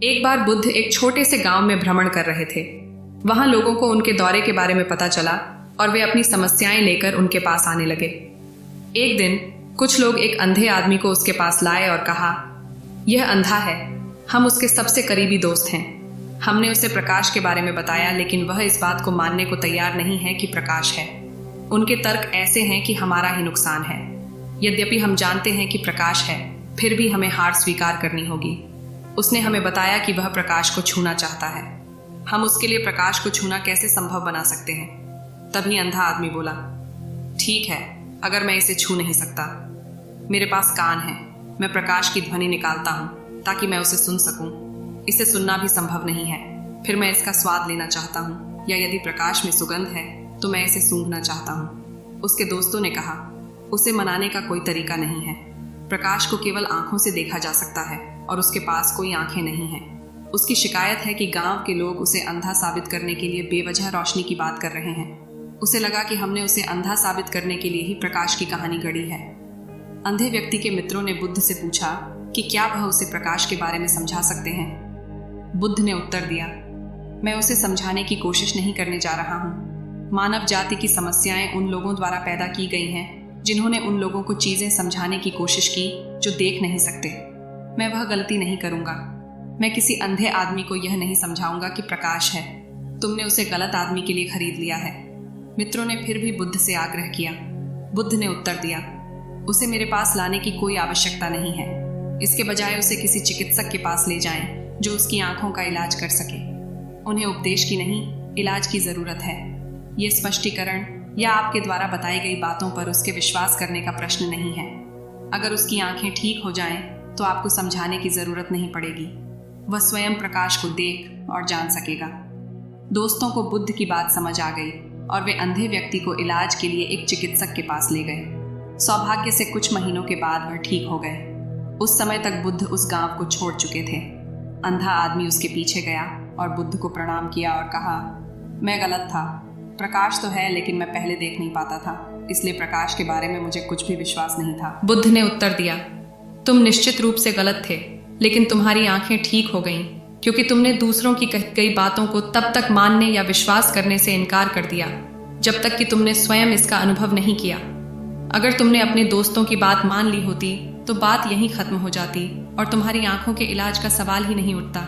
एक बार बुद्ध एक छोटे से गांव में भ्रमण कर रहे थे। वहां लोगों को उनके दौरे के बारे में पता चला और वे अपनी समस्याएं लेकर उनके पास आने लगे। एक दिन कुछ लोग एक अंधे आदमी को उसके पास लाए और कहा, यह अंधा है, हम उसके सबसे करीबी दोस्त हैं। हमने उसे प्रकाश के बारे में बताया, लेकिन वह इस बात को मानने को तैयार नहीं है कि प्रकाश है। उनके तर्क ऐसे हैं कि हमारा ही नुकसान है। यद्यपि हम जानते हैं कि प्रकाश है, फिर भी हमें हार स्वीकार करनी होगी। उसने हमें बताया कि वह प्रकाश को छूना चाहता है। हम उसके लिए प्रकाश को छूना कैसे संभव बना सकते हैं? तभी अंधा आदमी बोला, ठीक है, अगर मैं इसे छू नहीं सकता, मेरे पास कान है, मैं प्रकाश की ध्वनि निकालता हूँ ताकि मैं उसे सुन सकूं। इसे सुनना भी संभव नहीं है, फिर मैं इसका स्वाद लेना चाहता हूँ, या यदि प्रकाश में सुगंध है तो मैं इसे सूंघना चाहता हूँ। उसके दोस्तों ने कहा, उसे मनाने का कोई तरीका नहीं है। प्रकाश को केवल आंखों से देखा जा सकता है और उसके पास कोई आंखें नहीं हैं। उसकी शिकायत है कि गांव के लोग उसे अंधा साबित करने के लिए बेवजह रोशनी की बात कर रहे हैं। उसे लगा कि हमने उसे अंधा साबित करने के लिए ही प्रकाश की कहानी गढ़ी है। अंधे व्यक्ति के मित्रों ने बुद्ध से पूछा कि क्या वह उसे प्रकाश के बारे में समझा सकते हैं। बुद्ध ने उत्तर दिया, मैं उसे समझाने की कोशिश नहीं करने जा रहा हूँ। मानव जाति की समस्याएं उन लोगों द्वारा पैदा की गई हैं जिन्होंने उन लोगों को चीजें समझाने की कोशिश की जो देख नहीं सकते। मैं वह गलती नहीं करूंगा। मैं किसी अंधे आदमी को यह नहीं समझाऊंगा कि प्रकाश है। तुमने उसे गलत आदमी के लिए खरीद लिया है। मित्रों ने फिर भी बुद्ध से आग्रह किया। बुद्ध ने उत्तर दिया, उसे मेरे पास लाने की कोई आवश्यकता नहीं है। इसके बजाय उसे किसी चिकित्सक के पास ले जाएं जो उसकी आंखों का इलाज कर सके। उन्हें उपदेश की नहीं, इलाज की जरूरत है। ये स्पष्टीकरण या आपके द्वारा बताई गई बातों पर उसके विश्वास करने का प्रश्न नहीं है। अगर उसकी आंखें ठीक हो जाएं, तो आपको समझाने की जरूरत नहीं पड़ेगी। वह स्वयं प्रकाश को देख और जान सकेगा। दोस्तों को बुद्ध की बात समझ आ गई और वे अंधे व्यक्ति को इलाज के लिए एक चिकित्सक के पास ले गए। सौभाग्य से कुछ महीनों के बाद वह ठीक हो गए। उस समय तक बुद्ध उस गांव को छोड़ चुके थे। अंधा आदमी उसके पीछे गया और बुद्ध को प्रणाम किया और कहा, मैं गलत था। प्रकाश तो है, लेकिन मैं पहले देख नहीं पाता था, इसलिए प्रकाश के बारे में मुझे कुछ भी विश्वास नहीं था। बुद्ध ने उत्तर दिया, तुम निश्चित रूप से गलत थे, लेकिन तुम्हारी आंखें ठीक हो गईं क्योंकि तुमने दूसरों की कही गई बातों को तब तक मानने या विश्वास करने से इनकार कर दिया जब तक कि तुमने स्वयं इसका अनुभव नहीं किया। अगर तुमने अपने दोस्तों की बात मान ली होती तो बात यहीं खत्म हो जाती और तुम्हारी आंखों के इलाज का सवाल ही नहीं उठता।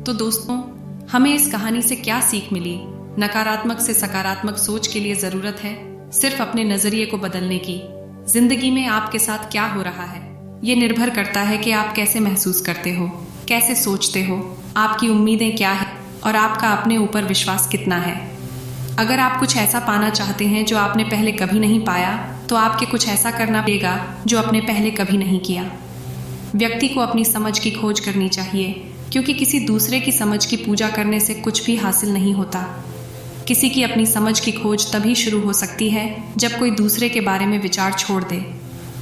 तो दोस्तों, हमें इस कहानी से क्या सीख मिली? नकारात्मक से सकारात्मक सोच के लिए जरूरत है सिर्फ अपने नजरिए को बदलने की। जिंदगी में आपके साथ क्या हो रहा है, ये निर्भर करता है कि आप कैसे महसूस करते हो, कैसे सोचते हो, आपकी उम्मीदें क्या है और आपका अपने ऊपर विश्वास कितना है। अगर आप कुछ ऐसा पाना चाहते हैं जो आपने पहले कभी नहीं पाया, तो आपके कुछ ऐसा करना पड़ेगा जो आपने पहले कभी नहीं किया। व्यक्ति को अपनी समझ की खोज करनी चाहिए, क्योंकि किसी दूसरे की समझ की पूजा करने से कुछ भी हासिल नहीं होता। किसी की अपनी समझ की खोज तभी शुरू हो सकती है जब कोई दूसरे के बारे में विचार छोड़ दे।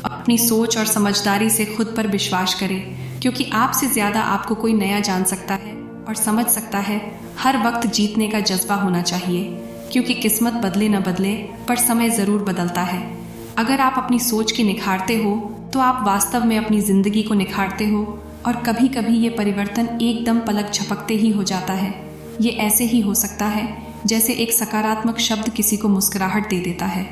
अपनी सोच और समझदारी से खुद पर विश्वास करे, क्योंकि आपसे ज़्यादा आपको कोई नया जान सकता है और समझ सकता है। हर वक्त जीतने का जज्बा होना चाहिए, क्योंकि किस्मत बदले न बदले पर समय ज़रूर बदलता है। अगर आप अपनी सोच की निखारते हो तो आप वास्तव में अपनी ज़िंदगी को निखारते हो, और कभी कभी ये परिवर्तन एकदम पलक झपकते ही हो जाता है। ये ऐसे ही हो सकता है जैसे एक सकारात्मक शब्द किसी को मुस्कुराहट दे देता है।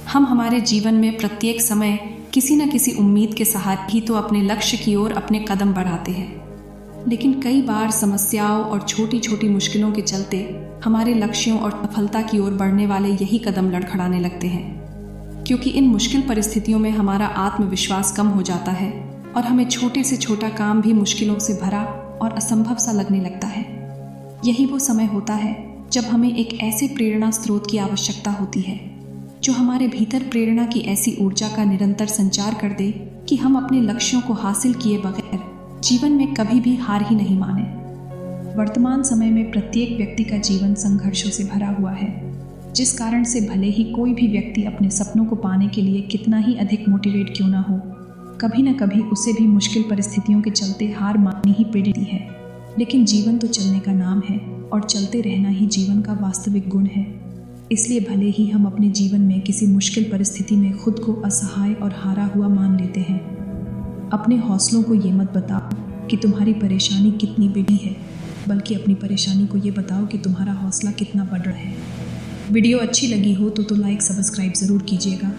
हम हमारे जीवन में प्रत्येक समय किसी न किसी उम्मीद के सहारे ही तो अपने लक्ष्य की ओर अपने कदम बढ़ाते हैं, लेकिन कई बार समस्याओं और छोटी छोटी मुश्किलों के चलते हमारे लक्ष्यों और सफलता की ओर बढ़ने वाले यही कदम लड़खड़ाने लगते हैं, क्योंकि इन मुश्किल परिस्थितियों में हमारा आत्मविश्वास कम हो जाता है और हमें छोटे से छोटा काम भी मुश्किलों से भरा और असंभव सा लगने लगता है। यही वो समय होता है जब हमें एक ऐसे प्रेरणा स्रोत की आवश्यकता होती है जो हमारे भीतर प्रेरणा की ऐसी ऊर्जा का निरंतर संचार कर दे कि हम अपने लक्ष्यों को हासिल किए बगैर जीवन में कभी भी हार ही नहीं माने। वर्तमान समय में प्रत्येक व्यक्ति का जीवन संघर्षों से भरा हुआ है, जिस कारण से भले ही कोई भी व्यक्ति अपने सपनों को पाने के लिए कितना ही अधिक मोटिवेट क्यों ना हो, कभी न कभी उसे भी मुश्किल परिस्थितियों के चलते हार माननी ही पड़ती है। लेकिन जीवन तो चलने का नाम है और चलते रहना ही जीवन का वास्तविक गुण है। इसलिए भले ही हम अपने जीवन में किसी मुश्किल परिस्थिति में खुद को असहाय और हारा हुआ मान लेते हैं, अपने हौसलों को ये मत बताओ कि तुम्हारी परेशानी कितनी बड़ी है, बल्कि अपनी परेशानी को ये बताओ कि तुम्हारा हौसला कितना बढ़ रहा है। वीडियो अच्छी लगी हो तो लाइक सब्सक्राइब ज़रूर कीजिएगा।